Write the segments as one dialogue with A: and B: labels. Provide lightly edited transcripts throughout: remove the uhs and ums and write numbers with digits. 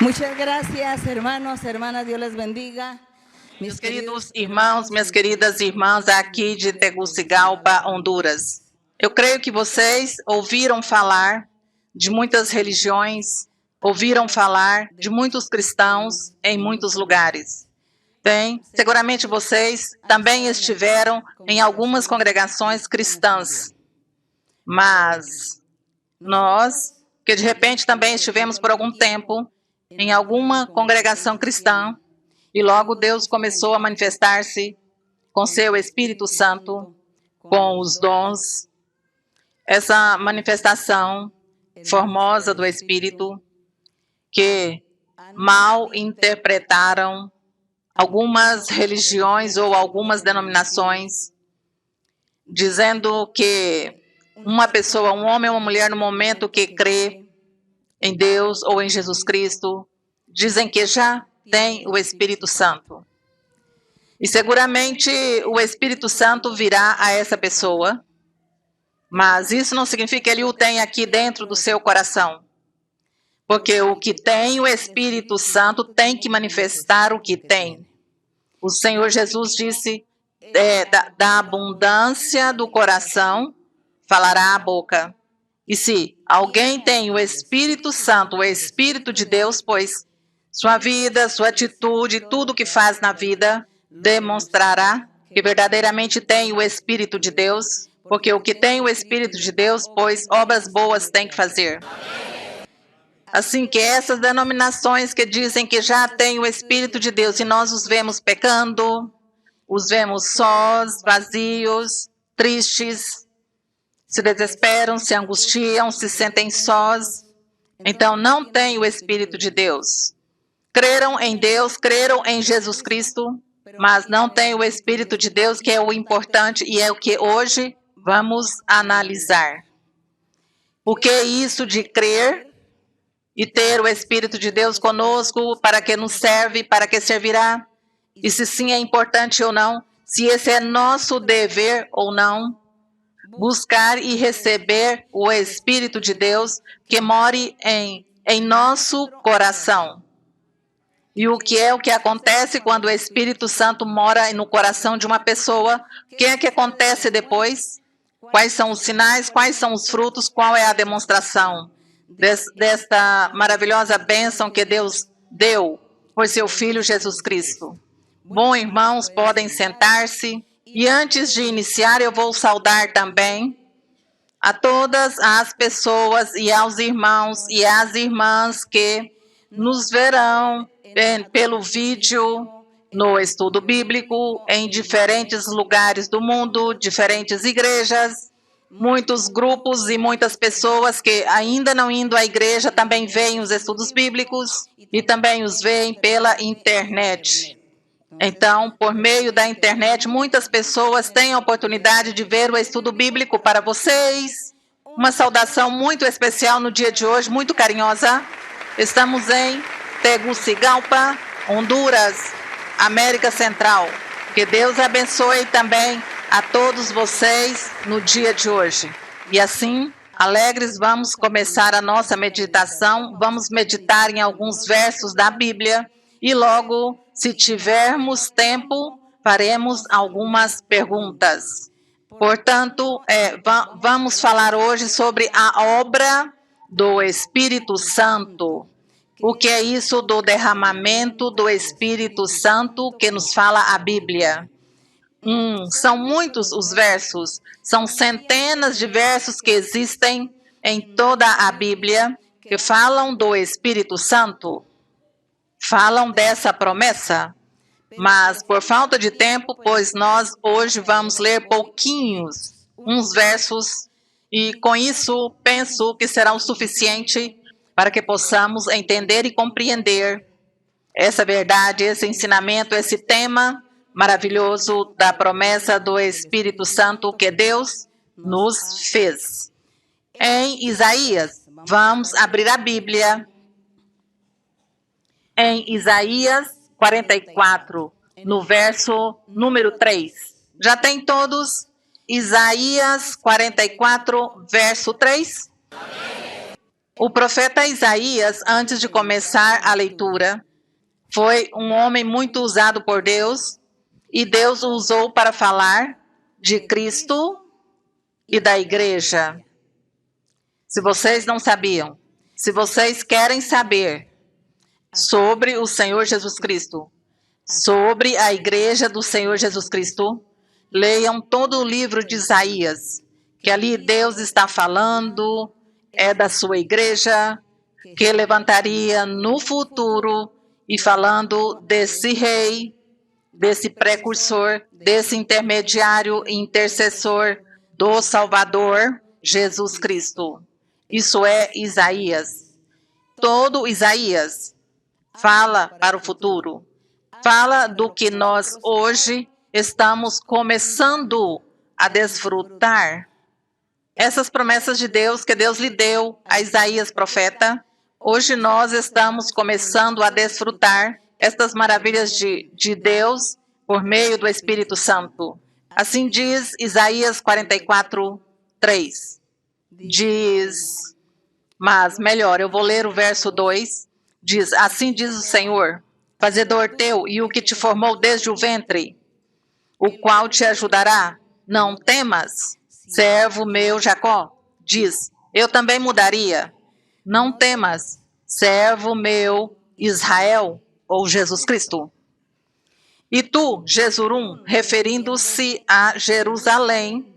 A: Muchas gracias, hermanos, hermanas, Dios les bendiga.
B: Meus queridos irmãos, minhas queridas irmãs aqui de Tegucigalpa, Honduras. Eu creio que vocês ouviram falar de muitas religiões, ouviram falar de muitos cristãos em muitos lugares. Seguramente vocês também estiveram em algumas congregações cristãs, mas nós, que de repente também estivemos por algum tempo em alguma congregação cristã, e logo Deus começou a manifestar-se com seu Espírito Santo, com os dons, essa manifestação formosa do Espírito, que mal interpretaram algumas religiões ou algumas denominações, dizendo que uma pessoa, um homem ou uma mulher, no momento que crê em Deus ou em Jesus Cristo, dizem que já tem o Espírito Santo. E seguramente o Espírito Santo virá a essa pessoa, mas isso não significa que ele o tem aqui dentro do seu coração. Porque o que tem o Espírito Santo tem que manifestar o que tem. O Senhor Jesus disse, da abundância do coração falará a boca. E se alguém tem o Espírito Santo, o Espírito de Deus, pois sua vida, sua atitude, tudo que faz na vida demonstrará que verdadeiramente tem o Espírito de Deus, porque o que tem o Espírito de Deus, pois obras boas tem que fazer. Assim que essas denominações que dizem que já tem o Espírito de Deus e nós os vemos pecando, os vemos sós, vazios, tristes, se desesperam, se angustiam, se sentem sós, então não tem o Espírito de Deus. Creram em Deus, creram em Jesus Cristo, mas não tem o Espírito de Deus, que é o importante e é o que hoje vamos analisar. O que é isso de crer e ter o Espírito de Deus conosco, para que nos serve, para que servirá? E se sim é importante ou não, se esse é nosso dever ou não, buscar e receber o Espírito de Deus que more em nosso coração. E o que acontece quando o Espírito Santo mora no coração de uma pessoa? O que é que acontece depois? Quais são os sinais? Quais são os frutos? Qual é a demonstração desta maravilhosa bênção que Deus deu por seu Filho Jesus Cristo? Bom, irmãos, podem sentar-se. E antes de iniciar, eu vou saudar também a todas as pessoas e aos irmãos e às irmãs que nos verão pelo vídeo no estudo bíblico em diferentes lugares do mundo, diferentes igrejas, muitos grupos e muitas pessoas que ainda não indo à igreja também veem os estudos bíblicos e também os veem pela internet. Então, por meio da internet, muitas pessoas têm a oportunidade de ver o estudo bíblico para vocês. Uma saudação muito especial no dia de hoje, muito carinhosa. Estamos em Tegucigalpa, Honduras, América Central. Que Deus abençoe também a todos vocês no dia de hoje. E assim, alegres, vamos começar a nossa meditação. Vamos meditar em alguns versos da Bíblia e logo, se tivermos tempo, faremos algumas perguntas. Portanto, vamos falar hoje sobre a obra do Espírito Santo. O que é isso do derramamento do Espírito Santo que nos fala a Bíblia? São muitos os versos, são centenas de versos que existem em toda a Bíblia que falam do Espírito Santo, falam dessa promessa, mas por falta de tempo, pois nós hoje vamos ler pouquinhos, uns versos, e com isso penso que será o suficiente para que possamos entender e compreender essa verdade, esse ensinamento, esse tema maravilhoso da promessa do Espírito Santo que Deus nos fez. Em Isaías, vamos abrir a Bíblia. Em Isaías 44, no verso número 3. Já tem todos? Isaías 44, verso 3? O profeta Isaías, antes de começar a leitura, foi um homem muito usado por Deus, e Deus o usou para falar de Cristo e da igreja. Se vocês não sabiam, se vocês querem saber sobre o Senhor Jesus Cristo, sobre a igreja do Senhor Jesus Cristo, leiam todo o livro de Isaías, que ali Deus está falando, é da sua igreja, que levantaria no futuro, e falando desse rei, desse precursor, desse intermediário e intercessor do Salvador, Jesus Cristo. Isso é Isaías. Todo Isaías fala para o futuro. Fala do que nós hoje estamos começando a desfrutar. Essas promessas de Deus que Deus lhe deu a Isaías, profeta, hoje nós estamos começando a desfrutar estas maravilhas de Deus por meio do Espírito Santo. Assim diz Isaías 44, 3. Diz, mas melhor, eu vou ler o verso 2. Diz, assim diz o Senhor, fazedor teu e o que te formou desde o ventre, o qual te ajudará. Não temas, servo meu Jacó. Diz, eu também mudaria. Não temas, servo meu Israel, ou Jesus Cristo. E tu, Jesurum, referindo-se a Jerusalém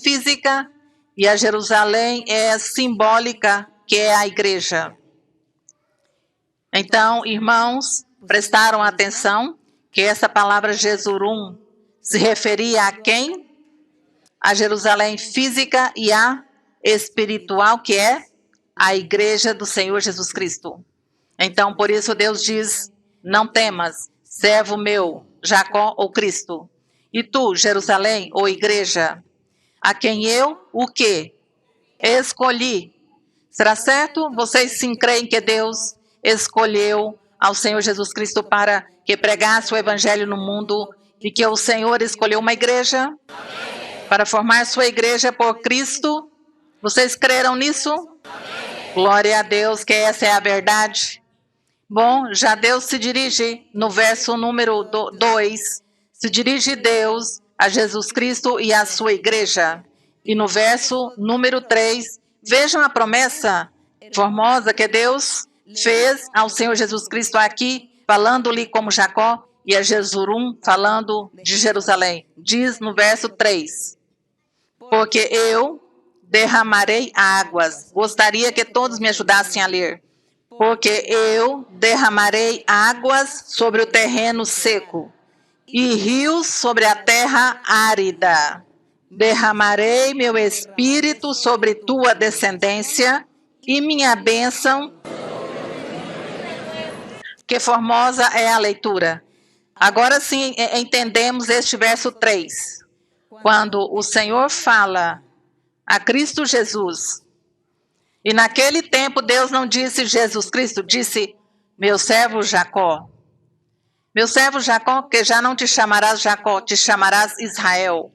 B: física, e a Jerusalém é simbólica, que é a igreja. Então, irmãos, prestaram atenção que essa palavra Jesurum se referia a quem? A Jerusalém física e a espiritual, que é a igreja do Senhor Jesus Cristo. Então, por isso Deus diz, não temas, servo meu, Jacó ou Cristo. E tu, Jerusalém ou igreja, a quem eu, o quê? Escolhi. Será certo? Vocês sim creem que Deus escolheu ao Senhor Jesus Cristo para que pregasse o evangelho no mundo e que o Senhor escolheu uma igreja para formar sua igreja por Cristo? Vocês creram nisso? Glória a Deus, que essa é a verdade. Bom, já Deus se dirige no verso número 2, se dirige Deus a Jesus Cristo e a sua igreja. E no verso número 3, vejam a promessa formosa que Deus fez ao Senhor Jesus Cristo aqui, falando-lhe como Jacó, e a Jesurum falando de Jerusalém. Diz no verso 3, porque eu derramarei águas. Gostaria que todos me ajudassem a ler. Porque eu derramarei águas sobre o terreno seco e rios sobre a terra árida. Derramarei meu espírito sobre tua descendência e minha bênção. Que formosa é a leitura. Agora sim entendemos este verso 3. Quando o Senhor fala a Cristo Jesus, e naquele tempo Deus não disse Jesus Cristo, disse meu servo Jacó. Meu servo Jacó, que já não te chamarás Jacó, te chamarás Israel.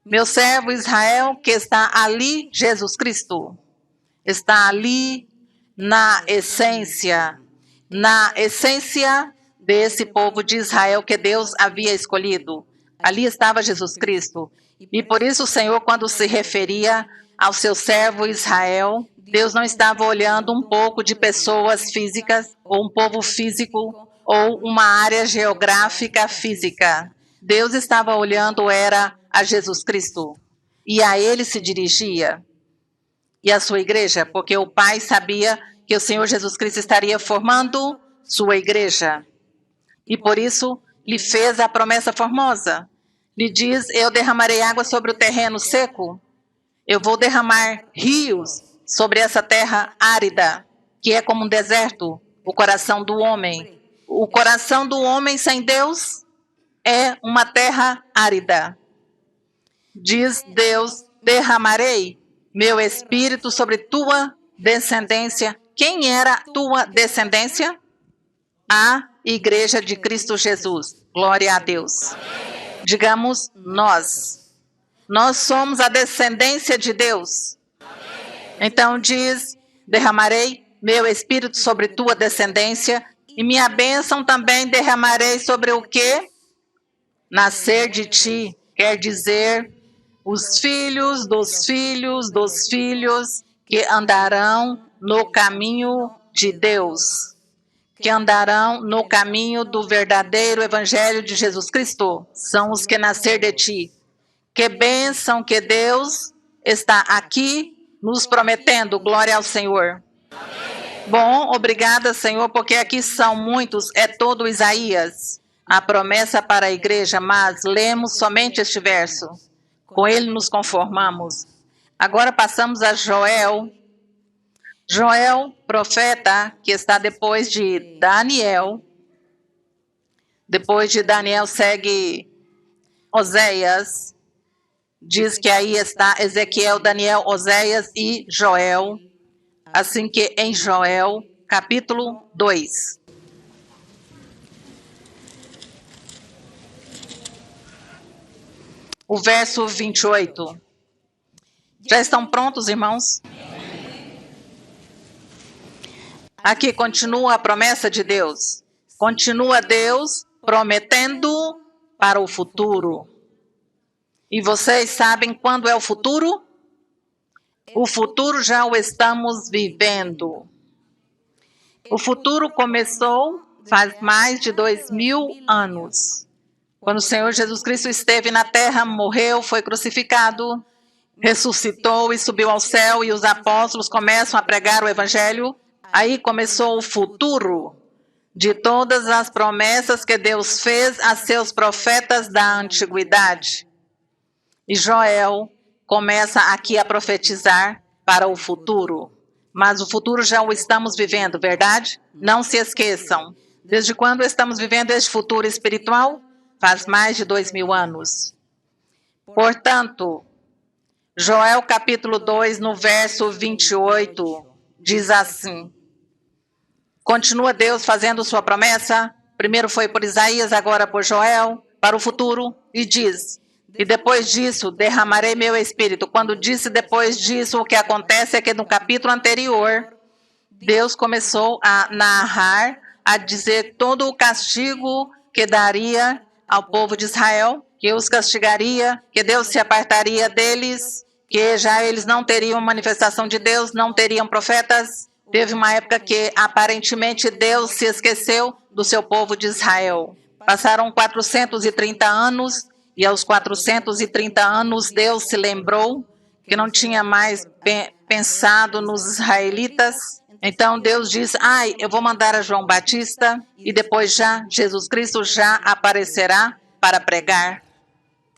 B: Meu servo Israel, que está ali, Jesus Cristo, está ali na essência desse povo de Israel que Deus havia escolhido. Ali estava Jesus Cristo. E por isso o Senhor, quando se referia ao seu servo Israel, Deus não estava olhando um pouco de pessoas físicas, ou um povo físico, ou uma área geográfica física. Deus estava olhando era a Jesus Cristo. E a ele se dirigia. E a sua igreja, porque o Pai sabia que o Senhor Jesus Cristo estaria formando sua igreja. E por isso lhe fez a promessa formosa. Lhe diz, eu derramarei água sobre o terreno seco. Eu vou derramar rios sobre essa terra árida, que é como um deserto, o coração do homem. O coração do homem sem Deus é uma terra árida. Diz Deus, derramarei meu espírito sobre tua descendência. Quem era tua descendência? A igreja de Cristo Jesus. Glória a Deus. Digamos nós. Nós somos a descendência de Deus. Então diz, derramarei meu espírito sobre tua descendência e minha bênção também derramarei sobre o quê? Nascer de ti, quer dizer, os filhos dos filhos dos filhos que andarão no caminho de Deus, que andarão no caminho do verdadeiro evangelho de Jesus Cristo, são os que nascer de ti. Que bênção que Deus está aqui nos prometendo, glória ao Senhor. Bom, obrigada, Senhor, porque aqui são muitos, é todo Isaías, a promessa para a igreja, mas lemos somente este verso. Com ele nos conformamos. Agora passamos a Joel. Joel, profeta, que está depois de Daniel. Depois de Daniel segue Oséias. Diz que aí está Ezequiel, Daniel, Oséias e Joel. Assim que em Joel, capítulo 2. O verso 28. Já estão prontos, irmãos? Aqui continua a promessa de Deus. Continua Deus prometendo para o futuro. E vocês sabem quando é o futuro? O futuro já o estamos vivendo. O futuro começou faz mais de 2000 anos. Quando o Senhor Jesus Cristo esteve na terra, morreu, foi crucificado, ressuscitou e subiu ao céu, e os apóstolos começam a pregar o evangelho. Aí começou o futuro de todas as promessas que Deus fez a seus profetas da antiguidade. E Joel começa aqui a profetizar para o futuro. Mas o futuro já o estamos vivendo, verdade? Não se esqueçam. Desde quando estamos vivendo este futuro espiritual? Faz mais de 2000 anos. Portanto, Joel capítulo 2, no verso 28, diz assim. Continua Deus fazendo sua promessa. Primeiro foi por Isaías, agora por Joel, para o futuro. E diz, e depois disso derramarei meu espírito. Quando disse depois disso, o que acontece é que no capítulo anterior, Deus começou a narrar, a dizer todo o castigo que daria ao povo de Israel, que os castigaria, que Deus se apartaria deles, que já eles não teriam manifestação de Deus, não teriam profetas. Teve uma época que aparentemente Deus se esqueceu do seu povo de Israel. Passaram 430 anos e aos 430 anos Deus se lembrou que não tinha mais pensado nos israelitas. Então Deus diz, eu vou mandar a João Batista e depois já Jesus Cristo já aparecerá para pregar.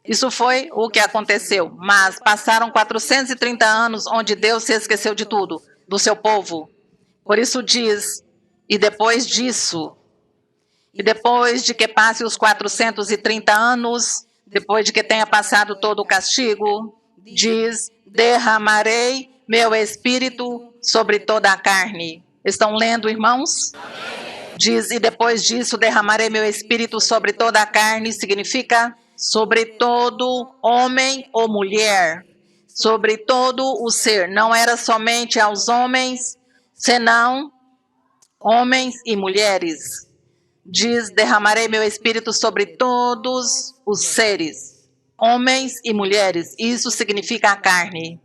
B: Isso foi o que aconteceu, mas passaram 430 anos onde Deus se esqueceu de tudo, do seu povo. Por isso diz, e depois disso, e depois de que passe os 430 anos, depois de que tenha passado todo o castigo, diz, derramarei meu espírito sobre toda a carne. Estão lendo, irmãos? Diz, e depois disso derramarei meu espírito sobre toda a carne, significa sobre todo homem ou mulher, sobre todo o ser. Não era somente aos homens, senão homens e mulheres. Diz, derramarei meu espírito sobre todos os seres, homens e mulheres. Isso significa a carne.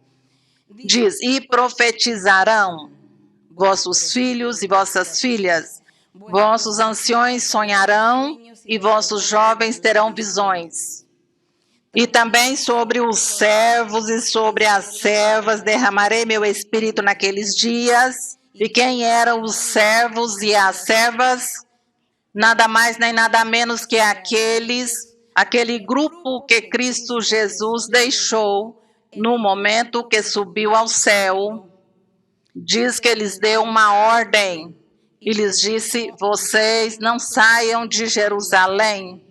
B: Diz, e profetizarão vossos filhos e vossas filhas, vossos anciões sonharão e vossos jovens terão visões. E também sobre os servos e sobre as servas derramarei meu espírito naqueles dias. E quem eram os servos e as servas? Nada mais nem nada menos que aquele grupo que Cristo Jesus deixou no momento que subiu ao céu. Diz que eles deu uma ordem e lhes disse, vocês não saiam de Jerusalém.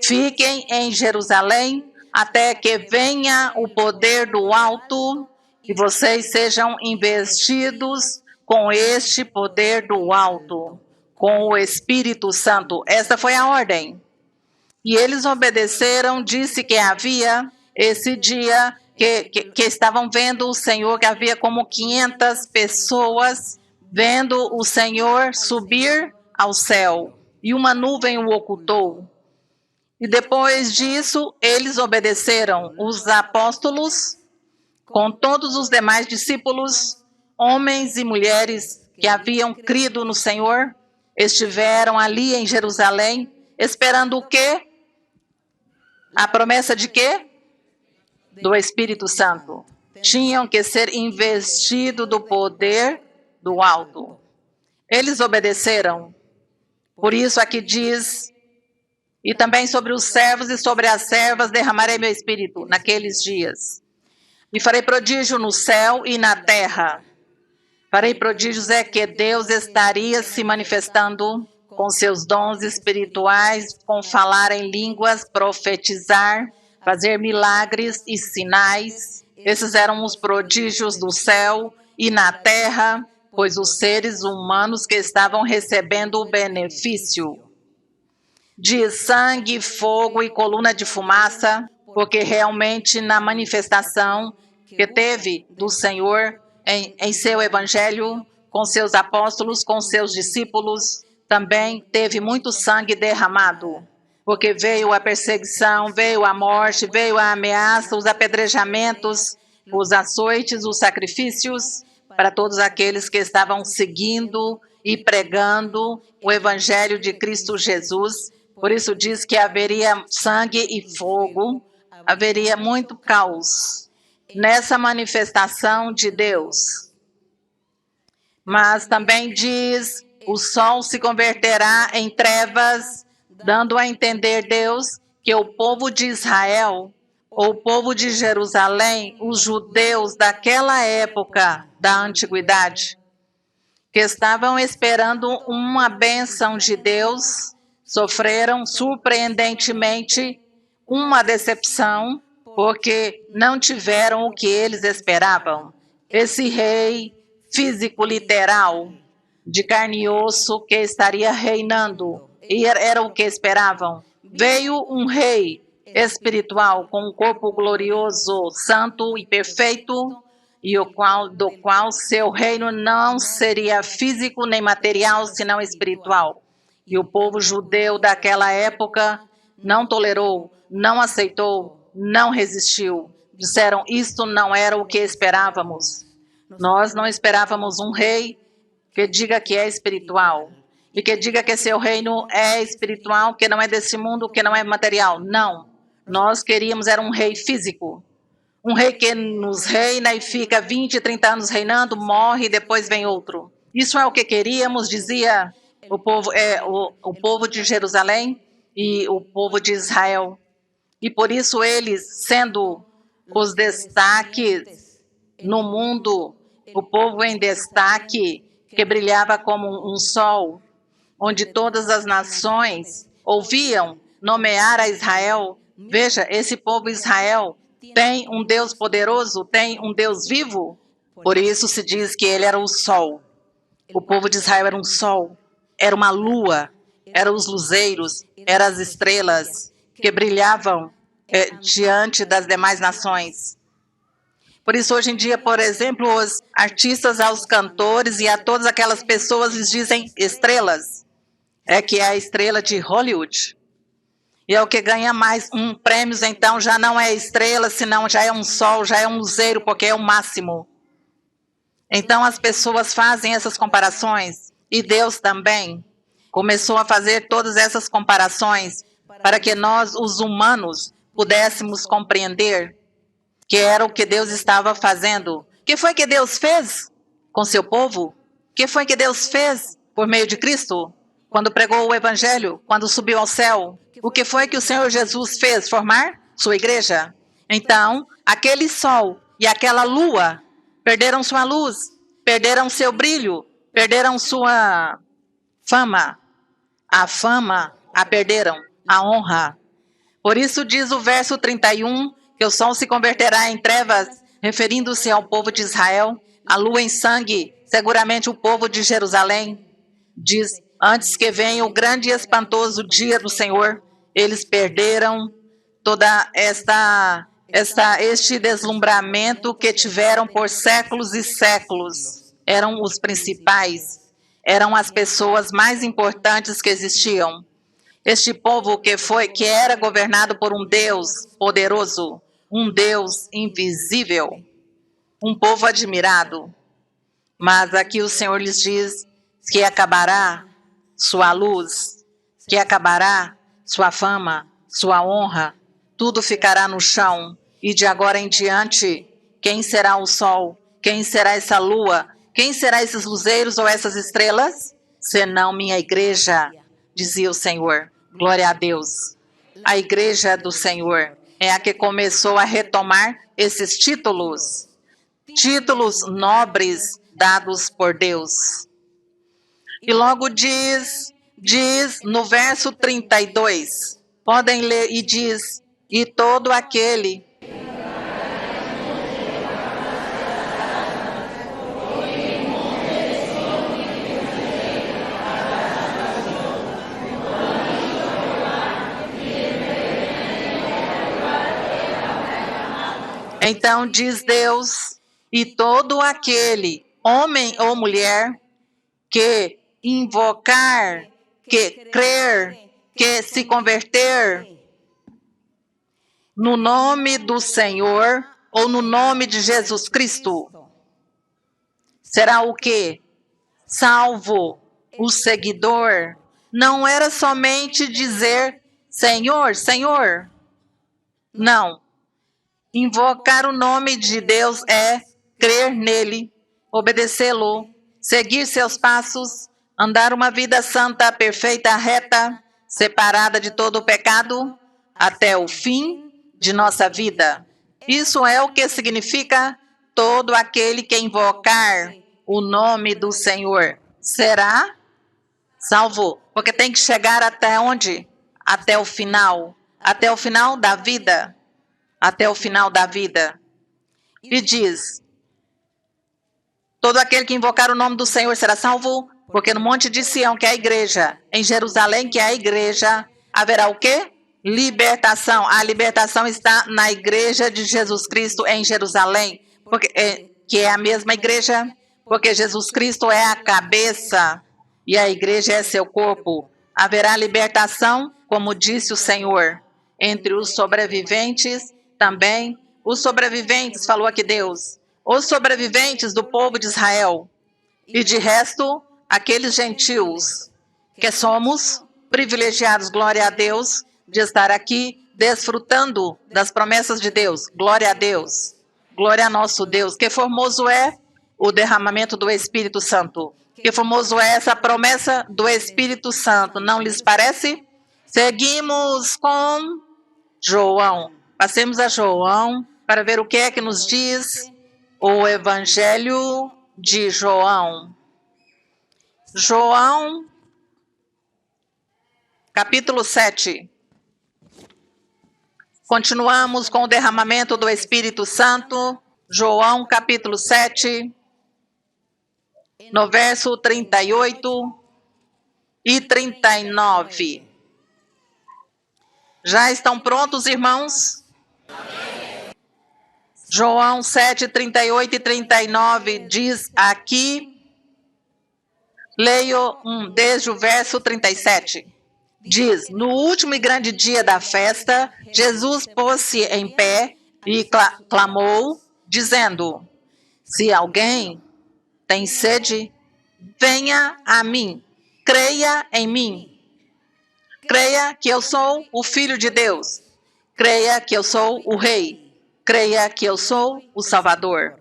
B: Fiquem em Jerusalém até que venha o poder do alto e vocês sejam investidos com este poder do alto, com o Espírito Santo. Esta foi a ordem. E eles obedeceram, disse que havia esse dia que estavam vendo o Senhor, que havia como 500 pessoas vendo o Senhor subir ao céu, e uma nuvem o ocultou. E depois disso, eles obedeceram. Os apóstolos, com todos os demais discípulos, homens e mulheres que haviam crido no Senhor, estiveram ali em Jerusalém, esperando o quê? A promessa de quê? Do Espírito Santo. Tinham que ser investidos do poder do alto. Eles obedeceram. Por isso aqui diz: e também sobre os servos e sobre as servas derramarei meu espírito naqueles dias. E farei prodígio no céu e na terra. Farei prodígios é que Deus estaria se manifestando com seus dons espirituais, com falar em línguas, profetizar, fazer milagres e sinais. Esses eram os prodígios do céu e na terra, pois os seres humanos que estavam recebendo o benefício de sangue, fogo e coluna de fumaça, porque realmente na manifestação que teve do Senhor em seu evangelho, com seus apóstolos, com seus discípulos, também teve muito sangue derramado, porque veio a perseguição, veio a morte, veio a ameaça, os apedrejamentos, os açoites, os sacrifícios, para todos aqueles que estavam seguindo e pregando o evangelho de Cristo Jesus. Por isso diz que haveria sangue e fogo, haveria muito caos nessa manifestação de Deus. Mas também diz: o sol se converterá em trevas, dando a entender Deus que o povo de Israel, ou o povo de Jerusalém, os judeus daquela época da antiguidade, que estavam esperando uma bênção de Deus, sofreram surpreendentemente uma decepção, porque não tiveram o que eles esperavam. Esse rei físico literal, de carne e osso, que estaria reinando, e era o que esperavam. Veio um rei espiritual com um corpo glorioso, santo e perfeito, e do qual seu reino não seria físico nem material, senão espiritual. E o povo judeu daquela época não tolerou, não aceitou, não resistiu. Disseram: isto não era o que esperávamos. Nós não esperávamos um rei que diga que é espiritual, e que diga que seu reino é espiritual, que não é desse mundo, que não é material. Não. Nós queríamos era um rei físico. Um rei que nos reina e fica 20, 30 anos reinando, morre e depois vem outro. Isso é o que queríamos, dizia o povo de Jerusalém e o povo de Israel. E por isso eles, sendo os destaques no mundo, o povo em destaque, que brilhava como um sol, onde todas as nações ouviam nomear a Israel. Veja, esse povo Israel tem um Deus poderoso, tem um Deus vivo. Por isso se diz que ele era o sol. O povo de Israel era um sol, era uma lua, eram os luzeiros, eram as estrelas que brilhavam diante das demais nações. Por isso, hoje em dia, por exemplo, os artistas aos cantores e a todas aquelas pessoas lhes dizem estrelas. É que é a estrela de Hollywood. E é o que ganha mais prêmios, então já não é estrela, senão já é um sol, já é um luzeiro, porque é o máximo. Então as pessoas fazem essas comparações, e Deus também começou a fazer todas essas comparações para que nós, os humanos, pudéssemos compreender que era o que Deus estava fazendo. O que foi que Deus fez com seu povo? O que foi que Deus fez por meio de Cristo? Quando pregou o Evangelho, quando subiu ao céu, o que foi que o Senhor Jesus fez? Formar sua igreja. Então, aquele sol e aquela lua perderam sua luz, perderam seu brilho, perderam sua fama. A fama a perderam, a honra. Por isso diz o verso 31, que o sol se converterá em trevas, referindo-se ao povo de Israel, a lua em sangue, seguramente o povo de Jerusalém. Diz: antes que venha o grande e espantoso dia do Senhor, eles perderam toda esta este deslumbramento que tiveram por séculos e séculos. Eram os principais, eram as pessoas mais importantes que existiam. Este povo que era governado por um Deus poderoso, um Deus invisível, um povo admirado. Mas aqui o Senhor lhes diz que acabará sua luz, que acabará sua fama, sua honra, tudo ficará no chão. E de agora em diante, quem será o sol? Quem será essa lua? Quem será esses luzeiros ou essas estrelas? Senão minha igreja, dizia o Senhor. Glória a Deus. A igreja do Senhor é a que começou a retomar esses títulos. Títulos nobres dados por Deus. E logo diz no verso 32, podem ler, e diz, e todo aquele Então diz Deus, e todo aquele, homem ou mulher, que invocar, que crer, que se converter no nome do Senhor ou no nome de Jesus Cristo, será o quê? Salvo, o seguidor. Não era somente dizer Senhor, Senhor. Não. Invocar o nome de Deus é crer nele, obedecê-lo, seguir seus passos, andar uma vida santa, perfeita, reta, separada de todo o pecado, até o fim de nossa vida. Isso é o que significa todo aquele que invocar o nome do Senhor será salvo, porque tem que chegar até onde? Até o final da vida. Até o final da vida. E diz, todo aquele que invocar o nome do Senhor será salvo, porque no monte de Sião, que é a igreja, em Jerusalém, que é a igreja, haverá o quê? Libertação. A libertação está na igreja de Jesus Cristo em Jerusalém, que é a mesma igreja, porque Jesus Cristo é a cabeça e a igreja é seu corpo. Haverá libertação, como disse o Senhor, entre os sobreviventes também. Os sobreviventes, falou aqui Deus, os sobreviventes do povo de Israel, e de resto, aqueles gentios, que somos privilegiados, glória a Deus, de estar aqui desfrutando das promessas de Deus. Glória a Deus, glória a nosso Deus. Que formoso é o derramamento do Espírito Santo. Que formoso é essa promessa do Espírito Santo, não lhes parece? Seguimos com João. Passemos a João para ver o que é que nos diz o Evangelho de João. João, capítulo 7. Continuamos com o derramamento do Espírito Santo. João, capítulo 7, no verso 38 e 39. Já estão prontos, irmãos? João 7, 38 e 39 diz aqui, leio desde o verso 37. Diz, no último e grande dia da festa, Jesus pôs-se em pé e clamou, dizendo, se alguém tem sede, venha a mim, creia em mim. Creia que eu sou o Filho de Deus. Creia que eu sou o Rei. Creia que eu sou o Salvador.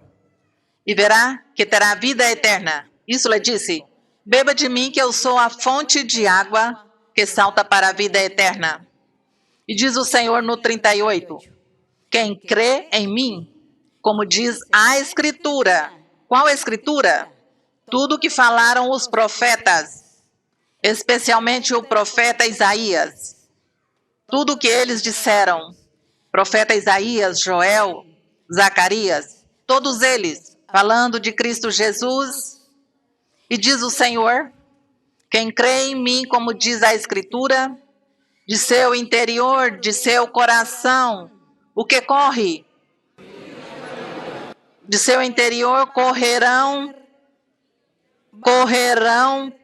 B: E verá que terá vida eterna. Isso lhe disse, beba de mim que eu sou a fonte de água que salta para a vida eterna. E diz o Senhor no 38, quem crê em mim, como diz a Escritura. Qual Escritura? Tudo que falaram os profetas, especialmente o profeta Isaías. Tudo o que eles disseram, profeta Isaías, Joel, Zacarias, todos eles falando de Cristo Jesus. E diz o Senhor, quem crê em mim, como diz a Escritura, de seu interior, de seu coração, o que corre. De seu interior correrão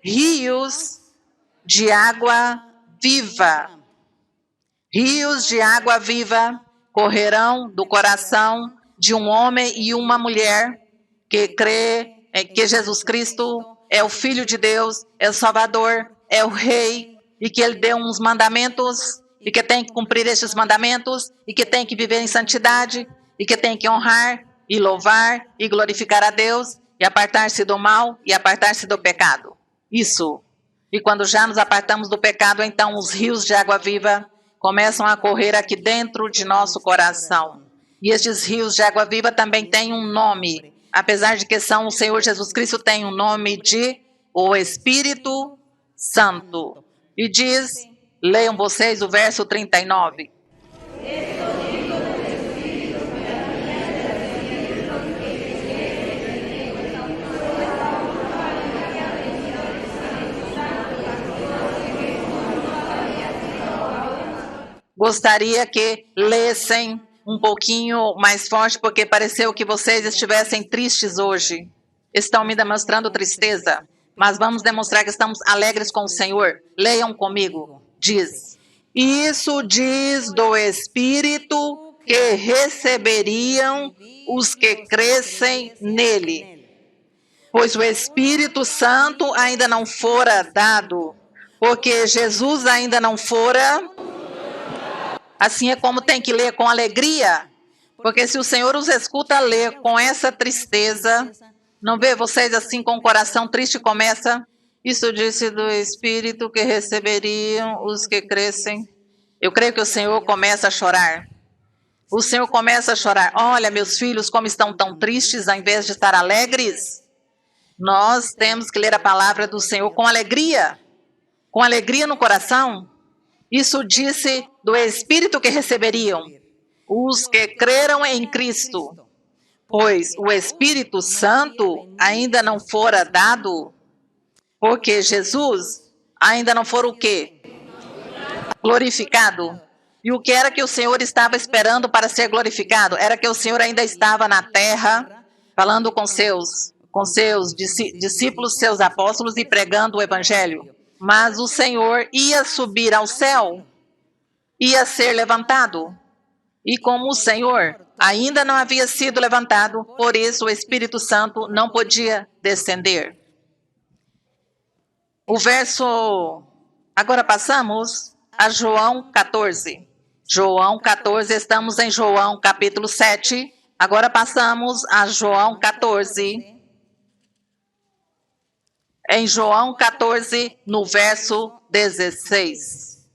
B: rios de água viva. Rios de água viva correrão do coração de um homem e uma mulher que crê que Jesus Cristo é o Filho de Deus, é o Salvador, é o Rei, e que Ele deu uns mandamentos, e que tem que cumprir estes mandamentos, e que tem que viver em santidade, e que tem que honrar, e louvar, e glorificar a Deus, e apartar-se do mal, e apartar-se do pecado. Isso. E quando já nos apartamos do pecado, então os rios de água viva começam a correr aqui dentro de nosso coração. E estes rios de água viva também têm um nome. Apesar de que são o Senhor Jesus Cristo, tem um nome de o Espírito Santo. E diz, leiam vocês o verso 39. Gostaria que lessem um pouquinho mais forte, porque pareceu que vocês estivessem tristes hoje. Estão me demonstrando tristeza, mas vamos demonstrar que estamos alegres com o Senhor. Leiam comigo. Diz, isso diz do Espírito que receberiam os que crescem nele. Pois o Espírito Santo ainda não fora dado, porque Jesus ainda não fora. Assim é como tem que ler com alegria, porque se o Senhor os escuta ler com essa tristeza, não vê vocês assim com o coração triste começa? Isso disse do Espírito que receberiam os que crescem. Eu creio que o Senhor começa a chorar. O Senhor começa a chorar. Olha, meus filhos, como estão tão tristes ao invés de estar alegres. Nós temos que ler a palavra do Senhor com alegria no coração. Isso disse do Espírito que receberiam os que creram em Cristo, pois o Espírito Santo ainda não fora dado, porque Jesus ainda não fora o quê? Glorificado. E o que era que o Senhor estava esperando para ser glorificado? Era que o Senhor ainda estava na terra, falando com seus discípulos, seus apóstolos e pregando o Evangelho. Mas o Senhor ia subir ao céu, ia ser levantado. E como o Senhor ainda não havia sido levantado, por isso o Espírito Santo não podia descender. O verso... Agora passamos a João 14. João 14, estamos em João capítulo 7. Agora passamos a João 14. Em João 14, no verso 16.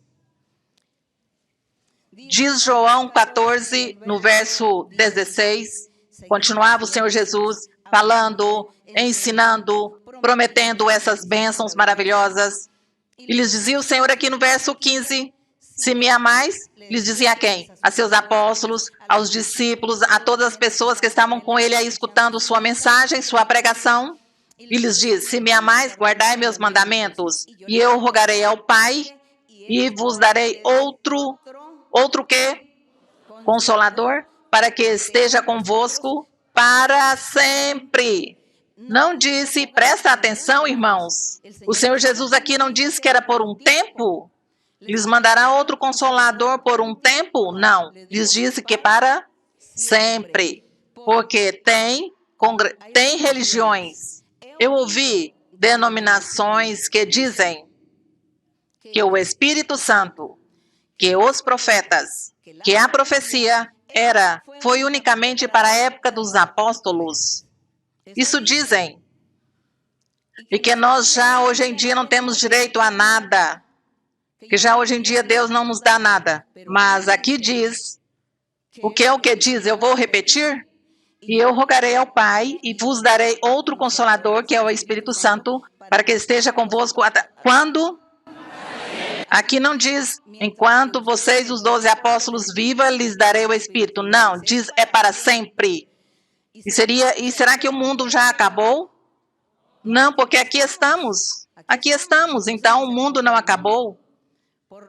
B: Diz João 14, no verso 16, continuava o Senhor Jesus falando, ensinando, prometendo essas bênçãos maravilhosas. E lhes dizia o Senhor aqui no verso 15, se me amais, lhes dizia a quem? A seus apóstolos, aos discípulos, a todas as pessoas que estavam com ele aí escutando sua mensagem, sua pregação. E lhes diz, se me amais, guardai meus mandamentos, e eu rogarei ao Pai, e vos darei outro quê? Consolador, para que esteja convosco para sempre. Não disse, presta atenção, irmãos. O Senhor Jesus aqui não disse que era por um tempo. Lhes mandará outro consolador por um tempo? Não. Lhes disse que para sempre. Porque tem religiões. Eu ouvi denominações que dizem que o Espírito Santo, que os profetas, que a profecia foi unicamente para a época dos apóstolos. Isso dizem. E que nós já hoje em dia não temos direito a nada. Que já hoje em dia Deus não nos dá nada. Mas aqui diz, o que é o que diz? Eu vou repetir. E eu rogarei ao Pai e vos darei outro Consolador, que é o Espírito Santo, para que esteja convosco até... Quando? Aqui não diz, enquanto vocês, os 12 apóstolos, vivam, lhes darei o Espírito. Não, diz, é para sempre. E será que o mundo já acabou? Não, porque aqui estamos. Aqui estamos, então o mundo não acabou.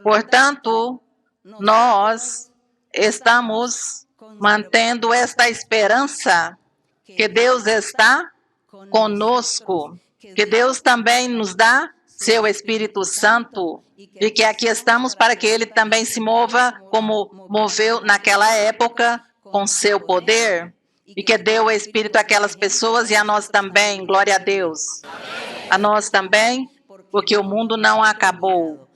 B: Portanto, nós estamos mantendo esta esperança que Deus está conosco, que Deus também nos dá seu Espírito Santo e que aqui estamos para que Ele também se mova como moveu naquela época com seu poder e que deu o Espírito àquelas pessoas e a nós também, glória a Deus. A nós também, porque o mundo não acabou.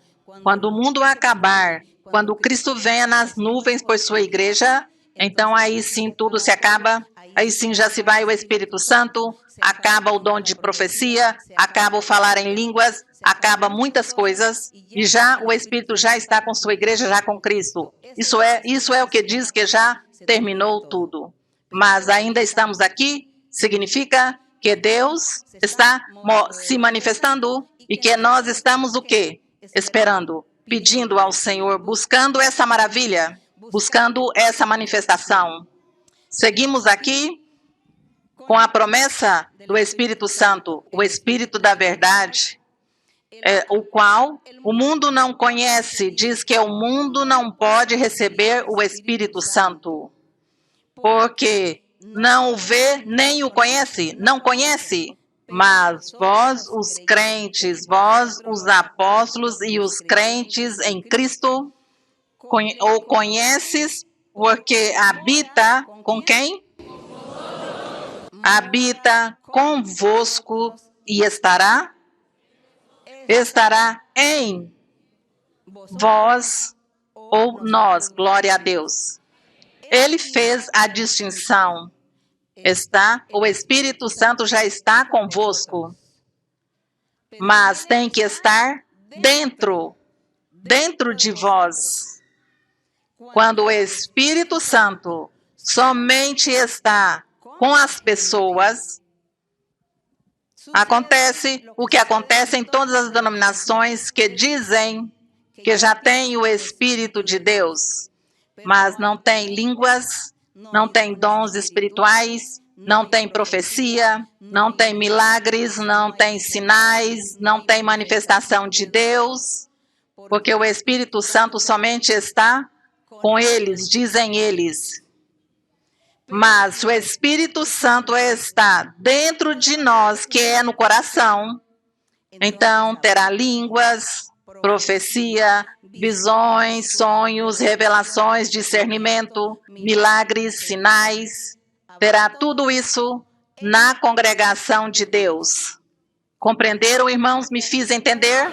B: Quando o mundo acabar, quando Cristo venha nas nuvens por sua igreja, então aí sim tudo se acaba, aí sim já se vai o Espírito Santo, acaba o dom de profecia, acaba o falar em línguas, acaba muitas coisas, e já o Espírito já está com sua igreja, já com Cristo. Isso é o que diz que já terminou tudo. Mas ainda estamos aqui, significa que Deus está se manifestando e que nós estamos o quê? Esperando, pedindo ao Senhor, buscando essa maravilha, buscando essa manifestação. Seguimos aqui com a promessa do Espírito Santo, o Espírito da verdade, o qual o mundo não conhece, diz que o mundo não pode receber o Espírito Santo, porque não o vê nem o conhece, não conhece. Mas vós, os crentes, vós, os apóstolos e os crentes em Cristo, o conheces porque habita com quem? Habita convosco e estará em vós ou nós, glória a Deus. Ele fez a distinção. O Espírito Santo já está convosco, mas tem que estar dentro de vós. Quando o Espírito Santo somente está com as pessoas, acontece o que acontece em todas as denominações que dizem que já tem o Espírito de Deus, mas não tem línguas, não tem dons espirituais, não tem profecia, não tem milagres, não tem sinais, não tem manifestação de Deus, porque o Espírito Santo somente está com eles, dizem eles. Mas o Espírito Santo está dentro de nós, que é no coração. Então terá línguas, profecia, visões, sonhos, revelações, discernimento, milagres, sinais. Terá tudo isso na congregação de Deus. Compreenderam, irmãos? Me fiz entender?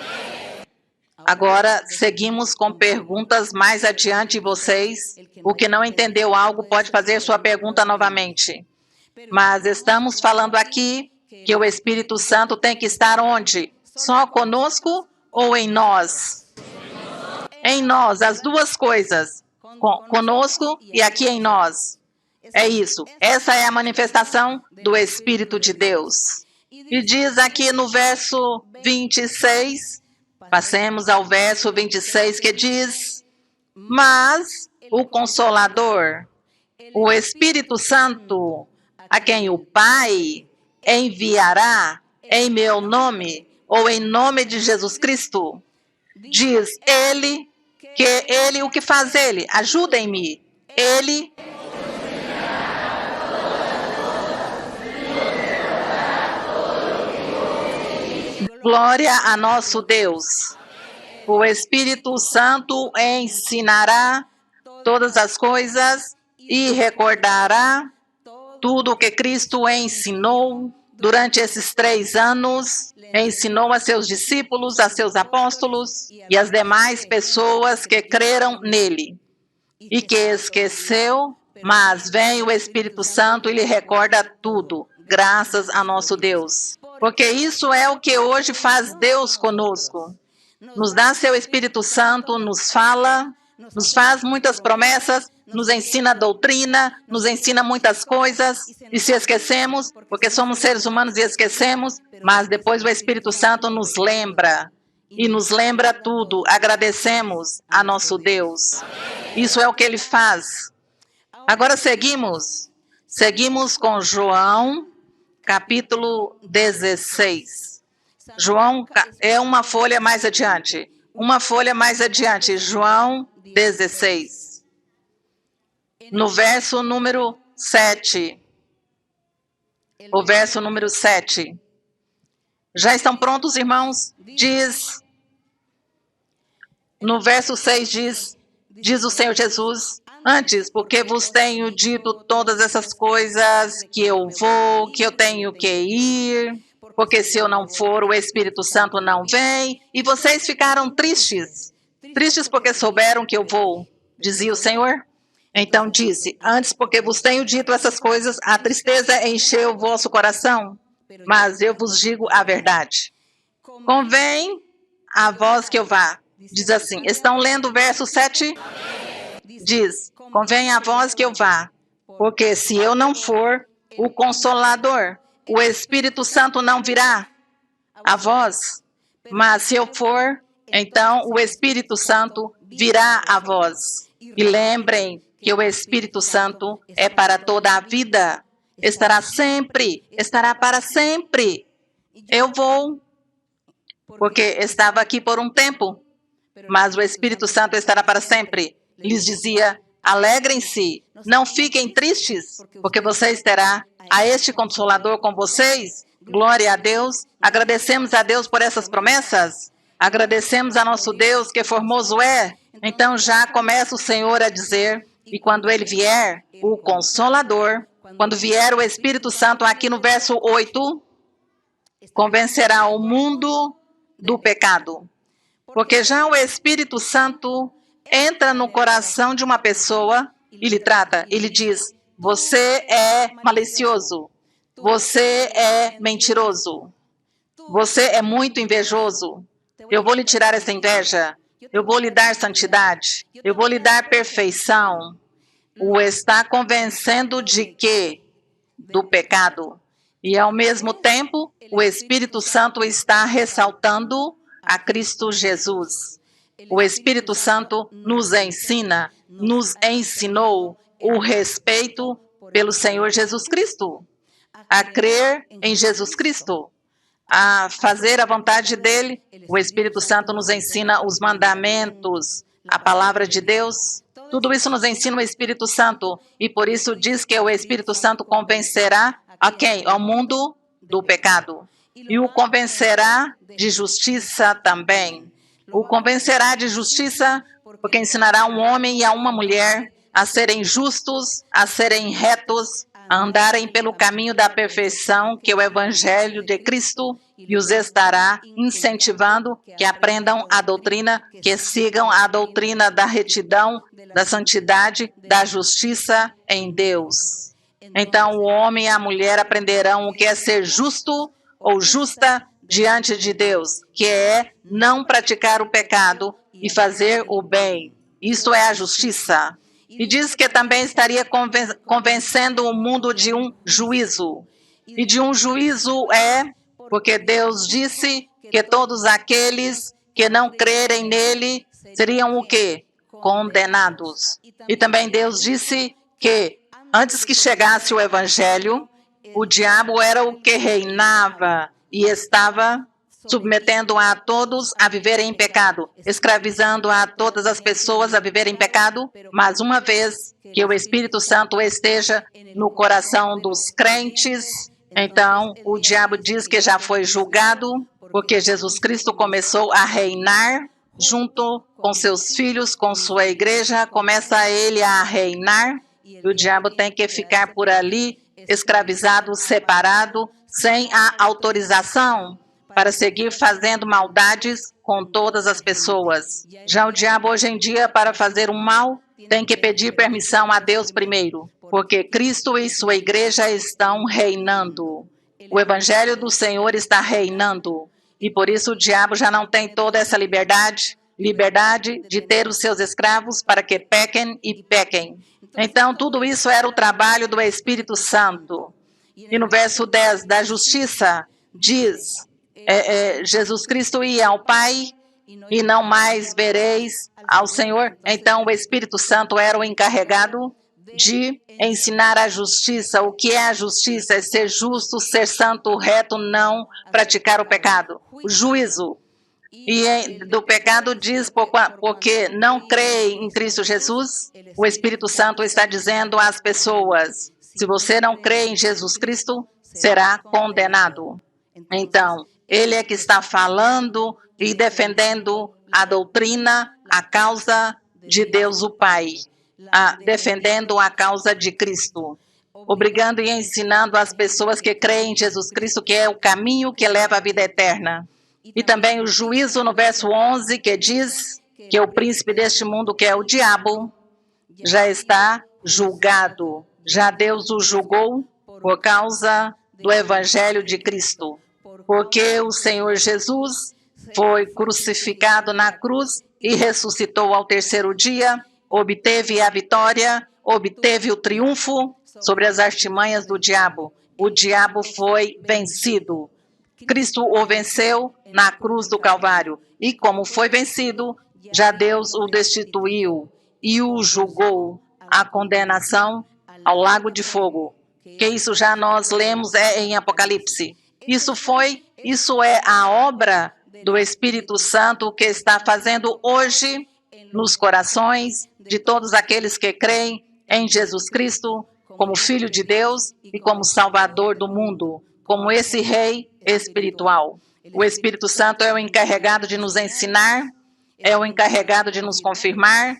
B: Agora, seguimos com perguntas mais adiante, vocês. O que não entendeu algo pode fazer sua pergunta novamente. Mas estamos falando aqui que o Espírito Santo tem que estar onde? Só conosco ou em nós? Em nós, as duas coisas. Conosco e aqui em nós. É isso. Essa é a manifestação do Espírito de Deus. E diz aqui no verso 26... Passemos ao verso 26 que diz: mas o Consolador, o Espírito Santo, a quem o Pai enviará em meu nome, ou em nome de Jesus Cristo, diz ele, que ele, o que faz ele? Ajudem-me. Ele glória a nosso Deus. O Espírito Santo ensinará todas as coisas e recordará tudo o que Cristo ensinou durante esses 3 anos. Ensinou a seus discípulos, a seus apóstolos e as demais pessoas que creram nele. E que esqueceu, mas vem o Espírito Santo e lhe recorda tudo, graças a nosso Deus. Porque isso é o que hoje faz Deus conosco. Nos dá seu Espírito Santo, nos fala, nos faz muitas promessas, nos ensina doutrina, nos ensina muitas coisas, e se esquecemos, porque somos seres humanos e esquecemos, mas depois o Espírito Santo nos lembra, e nos lembra tudo. Agradecemos a nosso Deus. Isso é o que ele faz. Agora seguimos com João, capítulo 16. João é uma folha mais adiante. João 16. no verso número 7. O verso número 7. Já estão prontos, irmãos? Diz, no verso 6 diz o Senhor Jesus: antes, porque vos tenho dito todas essas coisas, que eu vou, que eu tenho que ir, porque se eu não for, o Espírito Santo não vem. E vocês ficaram tristes, tristes porque souberam que eu vou, dizia o Senhor. Então disse: antes, porque vos tenho dito essas coisas, a tristeza encheu o vosso coração. Mas eu vos digo a verdade. Convém a vós que eu vá. Diz assim, estão lendo o verso 7? Diz, convém a vós que eu vá, porque se eu não for, o Consolador, o Espírito Santo não virá a vós. Mas se eu for, então o Espírito Santo virá a vós. E lembrem que o Espírito Santo é para toda a vida. Estará sempre, estará para sempre. Eu vou, porque estava aqui por um tempo, mas o Espírito Santo estará para sempre. Lhes dizia, alegrem-se, não fiquem tristes, porque vocês terão a este Consolador com vocês. Glória a Deus. Agradecemos a Deus por essas promessas. Agradecemos a nosso Deus, que formoso é. Então já começa o Senhor a dizer, e quando Ele vier, o Consolador, quando vier o Espírito Santo, aqui no verso 8, convencerá o mundo do pecado. Porque já o Espírito Santo entra no coração de uma pessoa e lhe trata, ele diz, você é malicioso, você é mentiroso, você é muito invejoso, eu vou lhe tirar essa inveja, eu vou lhe dar santidade, eu vou lhe dar perfeição. O está convencendo de quê? Do pecado. E ao mesmo tempo, o Espírito Santo está ressaltando a Cristo Jesus. O Espírito Santo nos ensina, nos ensinou o respeito pelo Senhor Jesus Cristo, a crer em Jesus Cristo, a fazer a vontade dEle. O Espírito Santo nos ensina os mandamentos, a palavra de Deus. Tudo isso nos ensina o Espírito Santo. E por isso diz que o Espírito Santo convencerá a quem? Ao mundo do pecado. E o convencerá de justiça também. O convencerá de justiça porque ensinará um homem e a uma mulher a serem justos, a serem retos, a andarem pelo caminho da perfeição, que é o Evangelho de Cristo, e os estará incentivando que aprendam a doutrina, que sigam a doutrina da retidão, da santidade, da justiça em Deus. Então o homem e a mulher aprenderão o que é ser justo ou justa diante de Deus, que é não praticar o pecado e fazer o bem. Isso é a justiça. E diz que também estaria convencendo o mundo de um juízo. E de um juízo porque Deus disse que todos aqueles que não crerem nele seriam o quê? Condenados. E também Deus disse que antes que chegasse o Evangelho, o diabo era o que reinava e estava submetendo a todos a viverem em pecado, escravizando a todas as pessoas a viverem em pecado, mas uma vez que o Espírito Santo esteja no coração dos crentes, então o diabo diz que já foi julgado, porque Jesus Cristo começou a reinar junto com seus filhos, com sua igreja, começa ele a reinar, e o diabo tem que ficar por ali, escravizado, separado, sem a autorização para seguir fazendo maldades com todas as pessoas. Já o diabo hoje em dia, para fazer um mal, tem que pedir permissão a Deus primeiro, porque Cristo e sua igreja estão reinando. O Evangelho do Senhor está reinando. E por isso o diabo já não tem toda essa liberdade de ter os seus escravos para que pequem e pequem. Então tudo isso era o trabalho do Espírito Santo. E no verso 10 da justiça diz, Jesus Cristo ia ao Pai e não mais vereis ao Senhor. Então o Espírito Santo era o encarregado de ensinar a justiça. O que é a justiça? É ser justo, ser santo, reto, não praticar o pecado. O juízo. do pecado diz, porque não crê em Cristo Jesus, o Espírito Santo está dizendo às pessoas, se você não crê em Jesus Cristo, será condenado. Então, ele é que está falando e defendendo a doutrina, a causa de Deus o Pai, defendendo a causa de Cristo, obrigando e ensinando as pessoas que creem em Jesus Cristo, que é o caminho que leva à vida eterna. E também o juízo no verso 11, que diz que o príncipe deste mundo, que é o diabo, já está julgado. Já Deus o julgou por causa do evangelho de Cristo. Porque o Senhor Jesus foi crucificado na cruz e ressuscitou ao terceiro dia, obteve a vitória, obteve o triunfo sobre as artimanhas do diabo. O diabo foi vencido. Cristo o venceu na cruz do Calvário. E como foi vencido, já Deus o destituiu e o julgou à condenação ao lago de fogo. Que isso já nós lemos em Apocalipse. Isso é a obra do Espírito Santo que está fazendo hoje nos corações de todos aqueles que creem em Jesus Cristo como Filho de Deus e como Salvador do mundo, como esse Rei espiritual. O Espírito Santo é o encarregado de nos ensinar, é o encarregado de nos confirmar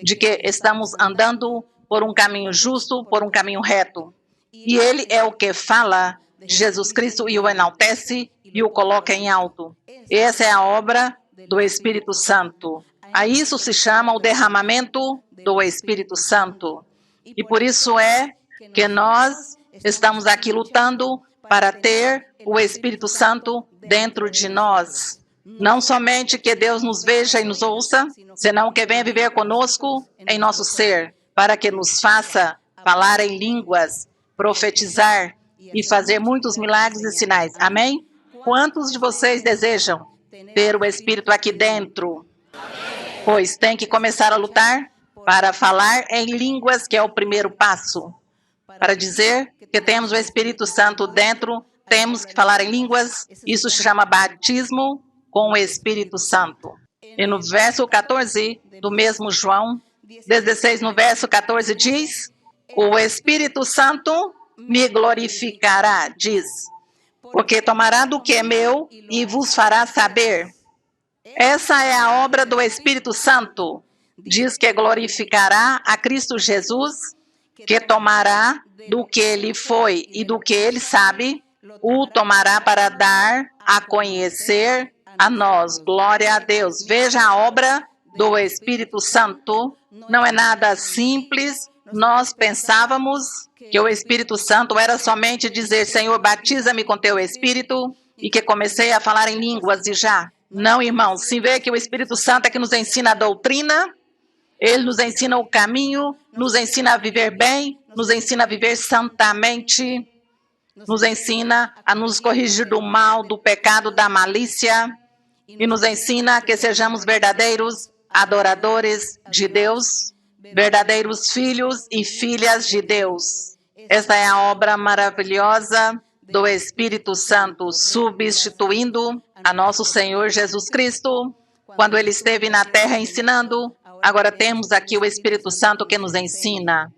B: de que estamos andando por um caminho justo, por um caminho reto. E ele é o que fala de Jesus Cristo e o enaltece e o coloca em alto. Essa é a obra do Espírito Santo. A isso se chama o derramamento do Espírito Santo. E por isso é que nós estamos aqui lutando para ter o Espírito Santo dentro de nós. Não somente que Deus nos veja e nos ouça, senão que venha viver conosco em nosso ser, para que nos faça falar em línguas, profetizar e fazer muitos milagres e sinais. Amém? Quantos de vocês desejam ter o Espírito aqui dentro? Pois tem que começar a lutar para falar em línguas, que é o primeiro passo. Para dizer que temos o Espírito Santo dentro, temos que falar em línguas. Isso se chama batismo com o Espírito Santo. E no verso 14 do mesmo João 16, no verso 14 diz, o Espírito Santo me glorificará, diz, porque tomará do que é meu e vos fará saber. Essa é a obra do Espírito Santo. Diz que glorificará a Cristo Jesus, que tomará do que ele foi e do que ele sabe, o tomará para dar a conhecer a nós. Glória a Deus. Veja a obra do Espírito Santo. Não é nada simples. Nós pensávamos que o Espírito Santo era somente dizer, Senhor, batiza-me com teu Espírito, e que comecei a falar em línguas e já. Não, irmãos, se vê que o Espírito Santo é que nos ensina a doutrina, ele nos ensina o caminho, nos ensina a viver bem, nos ensina a viver santamente, nos ensina a nos corrigir do mal, do pecado, da malícia, e nos ensina que sejamos verdadeiros adoradores de Deus, verdadeiros filhos e filhas de Deus. Esta é a obra maravilhosa do Espírito Santo, substituindo a nosso Senhor Jesus Cristo, quando ele esteve na terra ensinando. Agora temos aqui o Espírito Santo que nos ensina.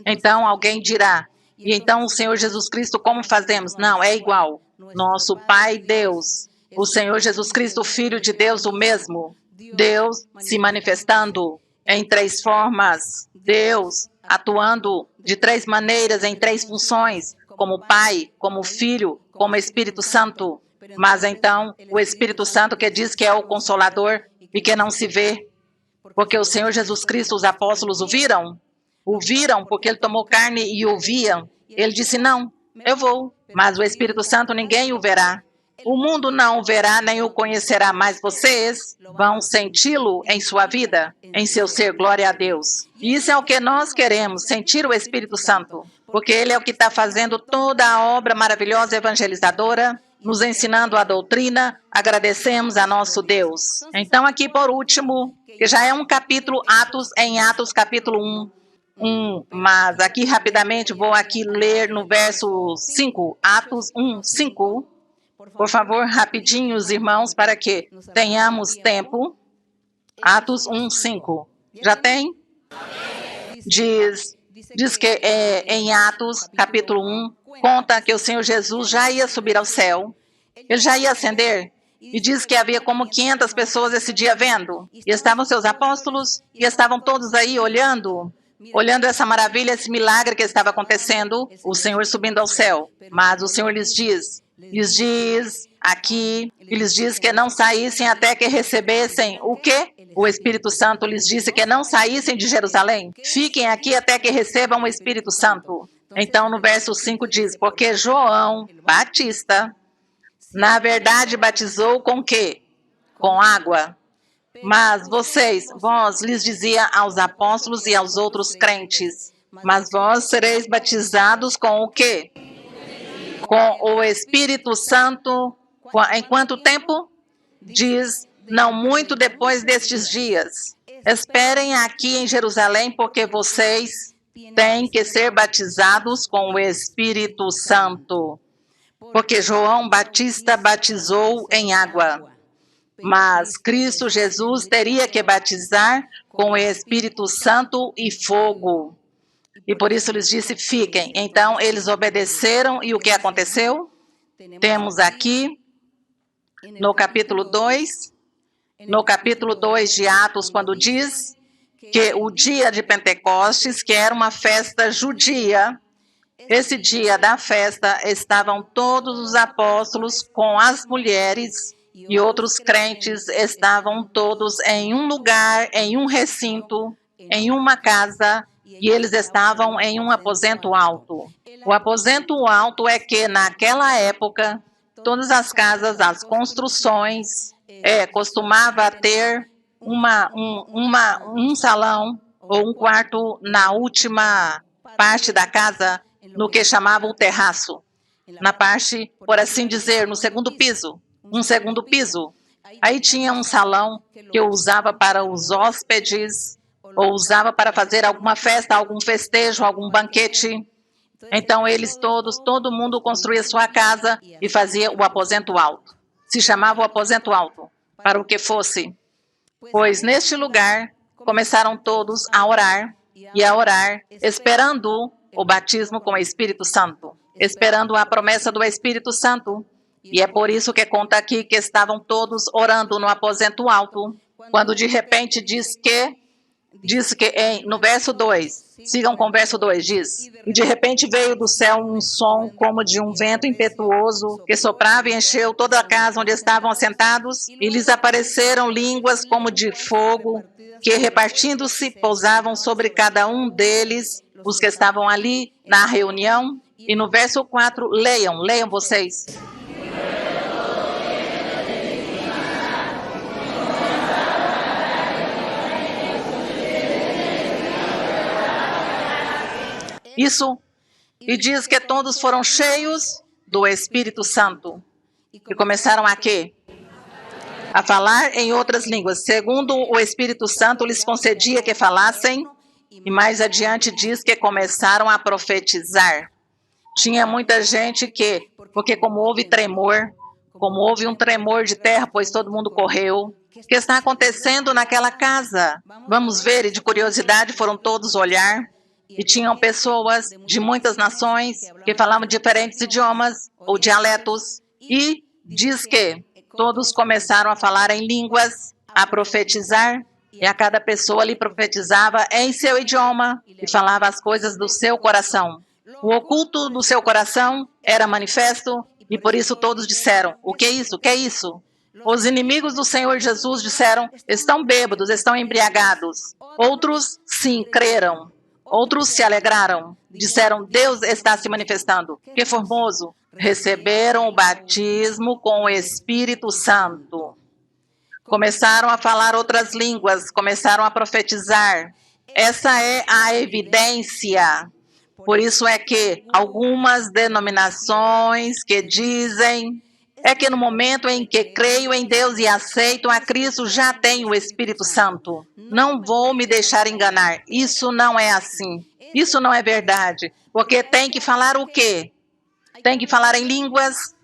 B: Então alguém dirá, e então o Senhor Jesus Cristo, como fazemos? Não, é igual. Nosso Pai Deus, o Senhor Jesus Cristo, Filho de Deus, o mesmo. Deus se manifestando em três formas. Deus atuando de três maneiras, em três funções, como Pai, como Filho, como Espírito Santo. Mas então, o Espírito Santo que diz que é o Consolador e que não se vê. Porque o Senhor Jesus Cristo, os apóstolos o viram? O viram porque ele tomou carne e o viam. Ele disse, não, eu vou. Mas o Espírito Santo ninguém o verá. O mundo não o verá nem o conhecerá, mas vocês vão senti-lo em sua vida, em seu ser, glória a Deus. E isso é o que nós queremos, sentir o Espírito Santo, porque ele é o que está fazendo toda a obra maravilhosa evangelizadora, nos ensinando a doutrina. Agradecemos a nosso Deus. Então aqui por último, que já é um capítulo, em Atos capítulo 1, mas aqui rapidamente vou aqui ler no verso 5, Atos 1, 5, Por favor, rapidinho, os irmãos, para que tenhamos tempo. Atos 1:5. Já tem? Diz que em Atos, capítulo 1, conta que o Senhor Jesus já ia subir ao céu. Ele já ia ascender. E diz que havia como 500 pessoas esse dia vendo. E estavam seus apóstolos, e estavam todos aí olhando essa maravilha, esse milagre que estava acontecendo, o Senhor subindo ao céu. Mas o Senhor lhes diz aqui, e lhes diz que não saíssem até que recebessem o quê? O Espírito Santo lhes disse que não saíssem de Jerusalém. Fiquem aqui até que recebam o Espírito Santo. Então, no verso 5 diz, porque João Batista, na verdade, batizou com quê? Com água. Mas vós lhes dizia aos apóstolos e aos outros crentes, mas vós sereis batizados com o quê? Com o Espírito Santo. Em quanto tempo? Diz, não muito depois destes dias. Esperem aqui em Jerusalém, porque vocês têm que ser batizados com o Espírito Santo. Porque João Batista batizou em água, mas Cristo Jesus teria que batizar com o Espírito Santo e fogo. E por isso lhes disse, fiquem. Então eles obedeceram e o que aconteceu? Temos aqui no capítulo 2 de Atos, quando diz que o dia de Pentecostes, que era uma festa judia, esse dia da festa estavam todos os apóstolos com as mulheres e outros crentes, estavam todos em um lugar, em um recinto, em uma casa, e eles estavam em um aposento alto. O aposento alto é que naquela época, todas as casas, as construções, costumava ter um salão ou um quarto na última parte da casa, no que chamava o terraço, na parte, por assim dizer, no segundo piso, um segundo piso. Aí tinha um salão que eu usava para os hóspedes, ou usava para fazer alguma festa, algum festejo, algum banquete. Então eles todo mundo construía sua casa e fazia o aposento alto. Se chamava o aposento alto, para o que fosse. Pois neste lugar começaram todos a orar, esperando o batismo com o Espírito Santo, esperando a promessa do Espírito Santo. E é por isso que conta aqui que estavam todos orando no aposento alto, quando de repente diz que no verso 2, sigam com o verso 2, diz, e de repente veio do céu um som como de um vento impetuoso, que soprava e encheu toda a casa onde estavam assentados, e lhes apareceram línguas como de fogo, que repartindo-se pousavam sobre cada um deles, os que estavam ali na reunião. E no verso 4, leiam vocês. Isso, e diz que todos foram cheios do Espírito Santo. E começaram a quê? A falar em outras línguas, segundo o Espírito Santo lhes concedia que falassem, e mais adiante diz que começaram a profetizar. Tinha muita gente porque como houve um tremor de terra, pois todo mundo correu, o que está acontecendo naquela casa? Vamos ver, e de curiosidade foram todos olhar, e tinham pessoas de muitas nações que falavam diferentes idiomas ou dialetos, e diz que todos começaram a falar em línguas, a profetizar, e a cada pessoa ali profetizava em seu idioma e falava as coisas do seu coração. O oculto do seu coração era manifesto, e por isso todos disseram, o que é isso? O que é isso? Os inimigos do Senhor Jesus disseram, estão bêbados, estão embriagados. Outros, sim, creram. Outros se alegraram, disseram, Deus está se manifestando. Que formoso! Receberam o batismo com o Espírito Santo. Começaram a falar outras línguas, começaram a profetizar. Essa é a evidência. Por isso é que algumas denominações que dizem que no momento em que creio em Deus e aceito a Cristo, já tenho o Espírito Santo. Não vou me deixar enganar. Isso não é assim. Isso não é verdade. Porque tem que falar o quê? Tem que falar em línguas,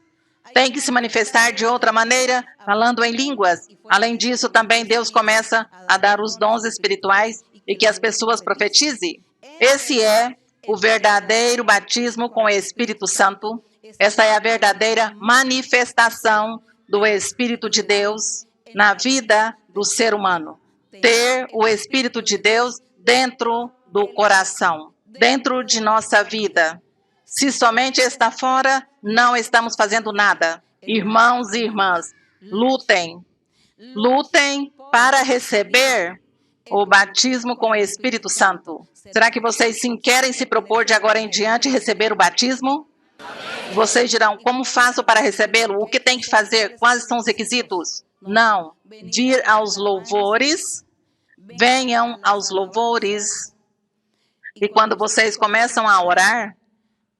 B: tem que se manifestar de outra maneira, falando em línguas. Além disso, também Deus começa a dar os dons espirituais e que as pessoas profetizem. Esse é o verdadeiro batismo com o Espírito Santo. Essa é a verdadeira manifestação do Espírito de Deus na vida do ser humano. Ter o Espírito de Deus dentro do coração, dentro de nossa vida. Se somente está fora, não estamos fazendo nada. Irmãos e irmãs, lutem. Lutem para receber o batismo com o Espírito Santo. Será que vocês sim querem se propor de agora em diante receber o batismo? Vocês dirão, como faço para recebê-lo? O que tem que fazer? Quais são os requisitos? Não. Vir aos louvores. Venham aos louvores. E quando vocês começam a orar,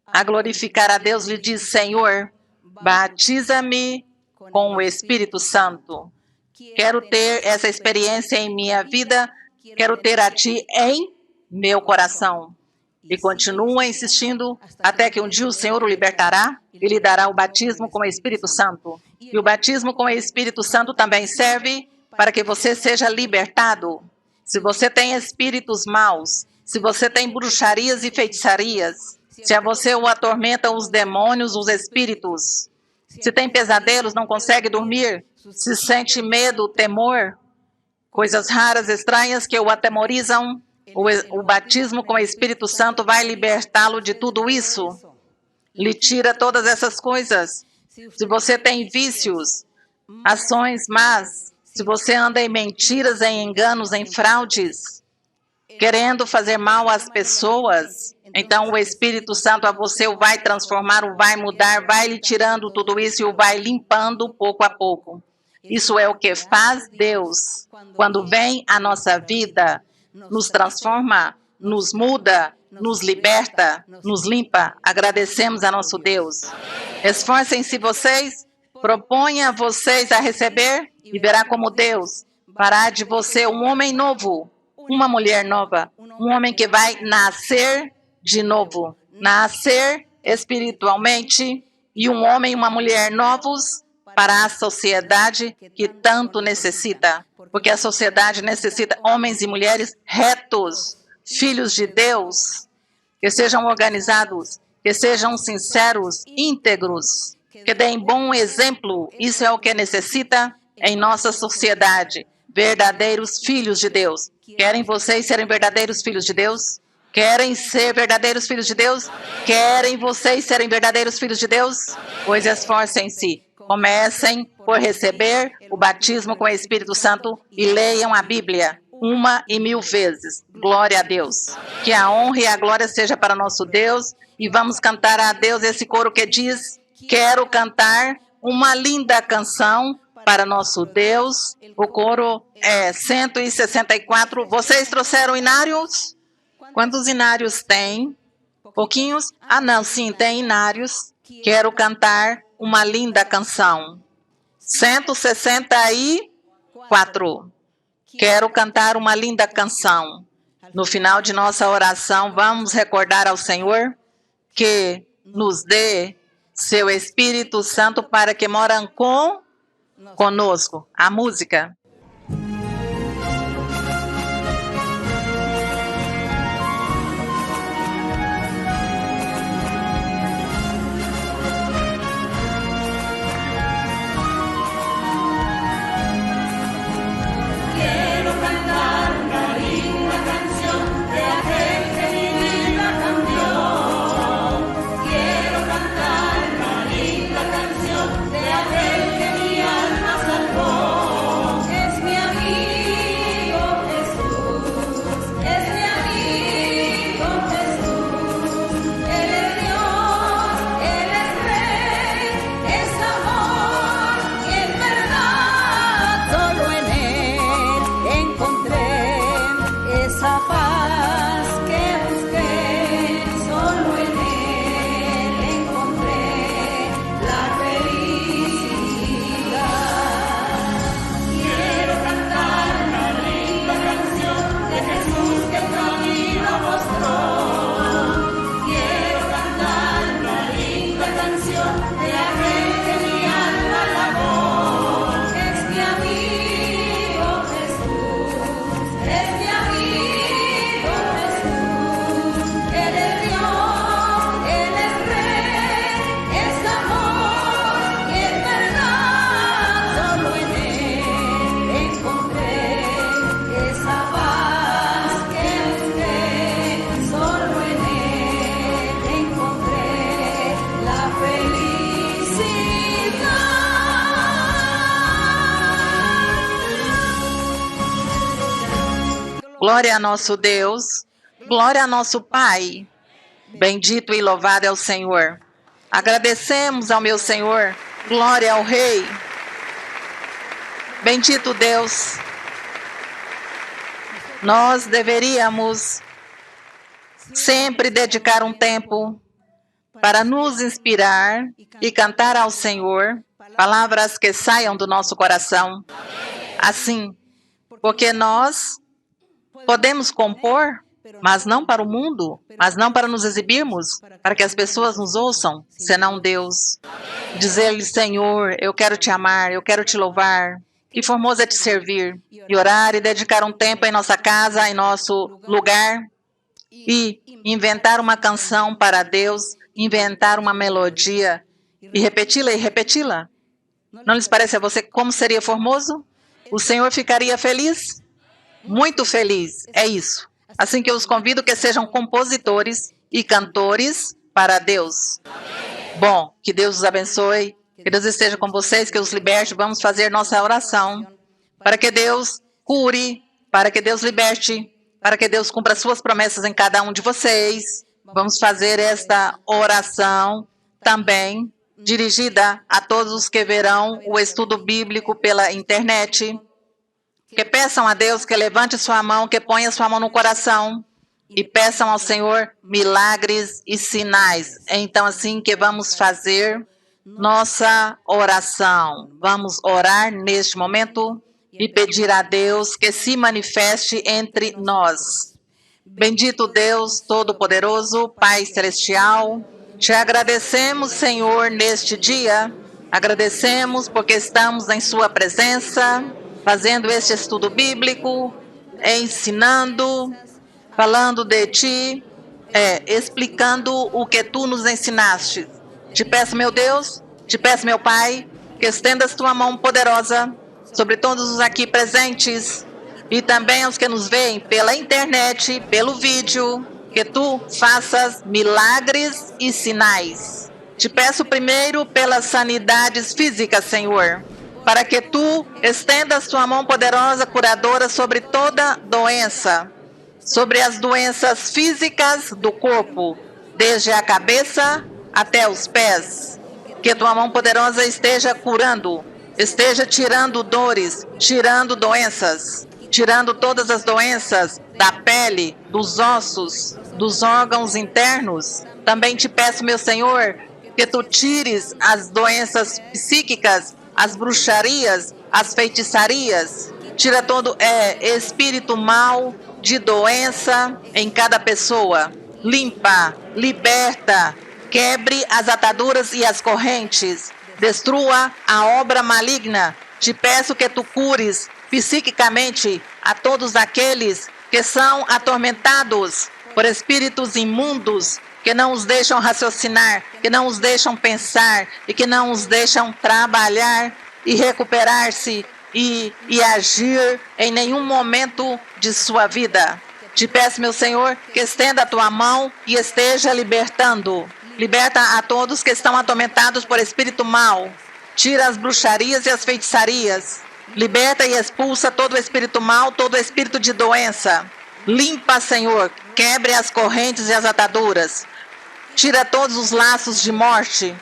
B: a glorificar a Deus, lhe diz, Senhor, batiza-me com o Espírito Santo. Quero ter essa experiência em minha vida, quero ter a Ti em meu coração. E continua insistindo até que um dia o Senhor o libertará e lhe dará o batismo com o Espírito Santo. E o batismo com o Espírito Santo também serve para que você seja libertado. Se você tem espíritos maus, se você tem bruxarias e feitiçarias, se a você o atormentam os demônios, os espíritos, se tem pesadelos, não consegue dormir, se sente medo, temor, coisas raras, estranhas que o atemorizam, o batismo com o Espírito Santo vai libertá-lo de tudo isso. Lhe tira todas essas coisas. Se você tem vícios, ações más, se você anda em mentiras, em enganos, em fraudes, querendo fazer mal às pessoas, então o Espírito Santo a você o vai transformar, o vai mudar, vai lhe tirando tudo isso e o vai limpando pouco a pouco. Isso é o que faz Deus quando vem à nossa vida, nos transforma, nos muda, nos liberta, nos limpa. Agradecemos a nosso Deus. Esforcem-se vocês, proponha vocês a receber e verá como Deus fará de você um homem novo, uma mulher nova, um homem que vai nascer de novo, nascer espiritualmente, e um homem e uma mulher novos para a sociedade que tanto necessita, porque a sociedade necessita homens e mulheres retos, filhos de Deus, que sejam organizados, que sejam sinceros, íntegros, que deem bom exemplo. Isso é o que necessita em nossa sociedade, verdadeiros filhos de Deus. Querem vocês serem verdadeiros filhos de Deus? Querem ser verdadeiros filhos de Deus? Querem vocês serem verdadeiros filhos de Deus? Pois esforcem-se. Comecem por receber o batismo com o Espírito Santo e leiam a Bíblia 1.000 vezes. Glória a Deus. Que a honra e a glória seja para nosso Deus. E vamos cantar a Deus esse coro que diz, quero cantar uma linda canção para nosso Deus. O coro é 164. Vocês trouxeram inários? Quantos inários tem? Pouquinhos? Ah, não, sim, tem inários. Quero cantar uma linda canção. 164. Quero cantar uma linda canção. No final de nossa oração, vamos recordar ao Senhor que nos dê seu Espírito Santo para que moram conosco. A música.
C: De aquel que mi alma salvó.
A: canción de la gente, mi alma alabó. Es mi amigo Jesús, es mi amigo Jesús. Él es Dios, Él es Rey, es amor y es verdad. Solo en Él encontré esa paz que busqué. Solo en Él encontré la felicidad.
B: Glória a nosso Deus, glória a nosso Pai. Bendito e louvado é o Senhor. Agradecemos ao meu Senhor, glória ao Rei. Bendito Deus. Nós deveríamos sempre dedicar um tempo para nos inspirar e cantar ao Senhor palavras que saiam do nosso coração. Assim, porque nós podemos compor, mas não para o mundo, mas não para nos exibirmos, para que as pessoas nos ouçam, senão Deus. Dizer-lhe, Senhor, eu quero te amar, eu quero te louvar. Que formoso é te servir, e orar e dedicar um tempo em nossa casa, em nosso lugar, e inventar uma canção para Deus, inventar uma melodia, e repeti-la e repeti-la. Não lhes parece a você como seria formoso? O Senhor ficaria feliz? Muito feliz, é isso. Assim que eu os convido que sejam compositores e cantores para Deus. Bom, que Deus os abençoe, que Deus esteja com vocês, que os liberte. Vamos fazer nossa oração para que Deus cure, para que Deus liberte, para que Deus cumpra suas promessas em cada um de vocês. Vamos fazer esta oração também dirigida a todos os que verão o estudo bíblico pela internet. Que peçam a Deus que levante sua mão, que ponha sua mão no coração e peçam ao Senhor milagres e sinais. Então, assim que vamos fazer nossa oração. Vamos orar neste momento e pedir a Deus que se manifeste entre nós. Bendito Deus Todo-Poderoso, Pai Celestial, te agradecemos, Senhor, neste dia. Agradecemos porque estamos em sua presença, fazendo este estudo bíblico, ensinando, falando de ti, explicando o que tu nos ensinaste. Te peço, meu Deus, te peço, meu Pai, que estendas tua mão poderosa sobre todos os aqui presentes e também aos que nos veem pela internet, pelo vídeo, que tu faças milagres e sinais. Te peço primeiro pelas sanidades físicas, Senhor, para que tu estendas tua mão poderosa, curadora, sobre toda doença, sobre as doenças físicas do corpo, desde a cabeça até os pés. Que tua mão poderosa esteja curando, esteja tirando dores, tirando doenças, tirando todas as doenças da pele, dos ossos, dos órgãos internos. Também te peço, meu Senhor, que tu tires as doenças psíquicas, as bruxarias, as feitiçarias. Tira todo espírito mau de doença em cada pessoa. Limpa, liberta, quebre as ataduras e as correntes. Destrua a obra maligna. Te peço que tu cures psiquicamente a todos aqueles que são atormentados por espíritos imundos, que não os deixam raciocinar, que não os deixam pensar e que não os deixam trabalhar e recuperar-se e agir em nenhum momento de sua vida. Te peço, meu Senhor, que estenda a tua mão e esteja libertando. Liberta a todos que estão atormentados por espírito mau. Tira as bruxarias e as feitiçarias. Liberta e expulsa todo espírito mau, todo espírito de doença. Limpa, Senhor, quebre as correntes e as ataduras. Tira todos os laços de morte.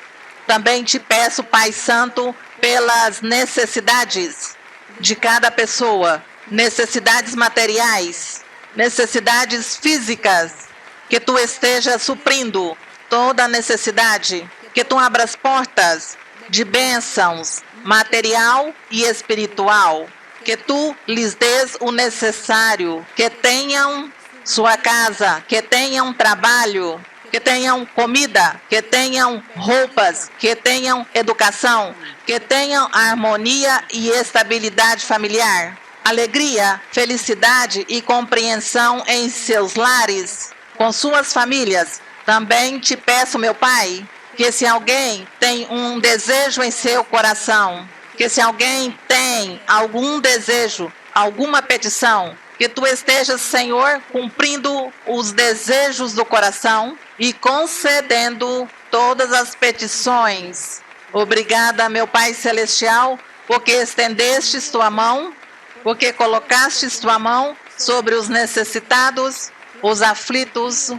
B: Também te peço, Pai Santo, pelas necessidades de cada pessoa, necessidades materiais, necessidades físicas, que tu esteja suprindo toda a necessidade, que tu abra as portas de bênçãos material e espiritual, que tu lhes des o necessário, que tenham sua casa, que tenham trabalho, que tenham comida, que tenham roupas, que tenham educação, que tenham harmonia e estabilidade familiar, alegria, felicidade e compreensão em seus lares, com suas famílias. Também te peço, meu Pai, que se alguém tem um desejo em seu coração, que se alguém tem algum desejo, alguma petição, que tu estejas, Senhor, cumprindo os desejos do coração e concedendo todas as petições. Obrigada, meu Pai Celestial, porque estendestes tua mão, porque colocastes tua mão sobre os necessitados, os aflitos,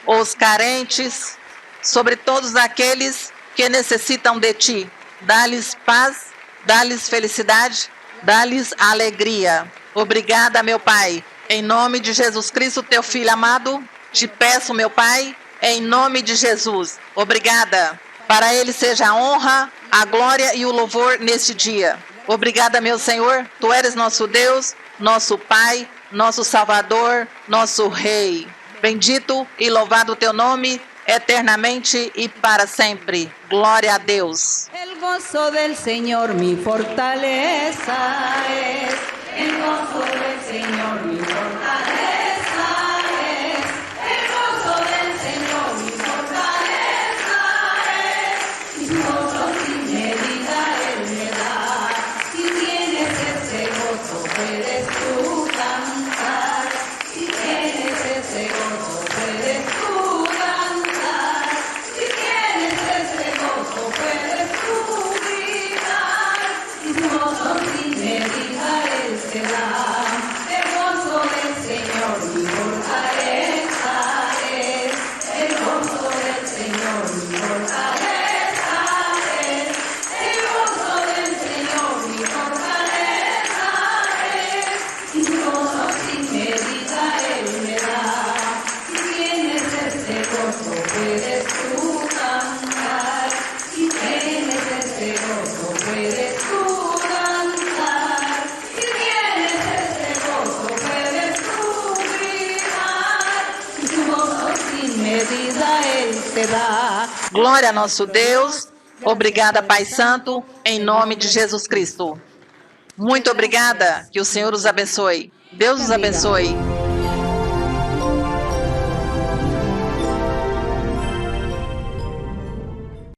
B: os carentes, sobre todos aqueles que necessitam de ti. Dá-lhes paz, dá-lhes felicidade, dá-lhes alegria. Obrigada, meu Pai. Em nome de Jesus Cristo, teu Filho amado, te peço, meu Pai, em nome de Jesus. Obrigada. Para ele seja a honra, a glória e o louvor neste dia. Obrigada, meu Senhor. Tu eres nosso Deus, nosso Pai, nosso Salvador, nosso Rei. Bendito e louvado o teu nome, eternamente y para siempre. Gloria a Dios.
A: El gozo del Señor mi fortaleza es. El gozo del Señor mi fortaleza es. El gozo del Señor mi fortaleza es. Mis gozos sin medida Él me da. Si tienes ese gozo puedes tú cantar. Si tienes ese gozo puedes tú cantar. Si tienes ese gozo puedes tú gritar. Mis gozos sin medida Él te da. El gozo del Señor mi fortaleza es. El gozo del Señor mi fortaleza es. El gozo del Señor mi fortaleza es. Mis gozos sin medida Él me da. Si tienes ese gozo puedes tú cantar. Si tienes ese gozo puedes tú cantar. Si tienes ese gozo puedes tú gritar. Su gozo sin medida Él te da.
B: Glória a nosso Deus. Obrigada, Pai Santo, em nome de Jesus Cristo. Muito obrigada. Que o Senhor os abençoe. Deus os abençoe.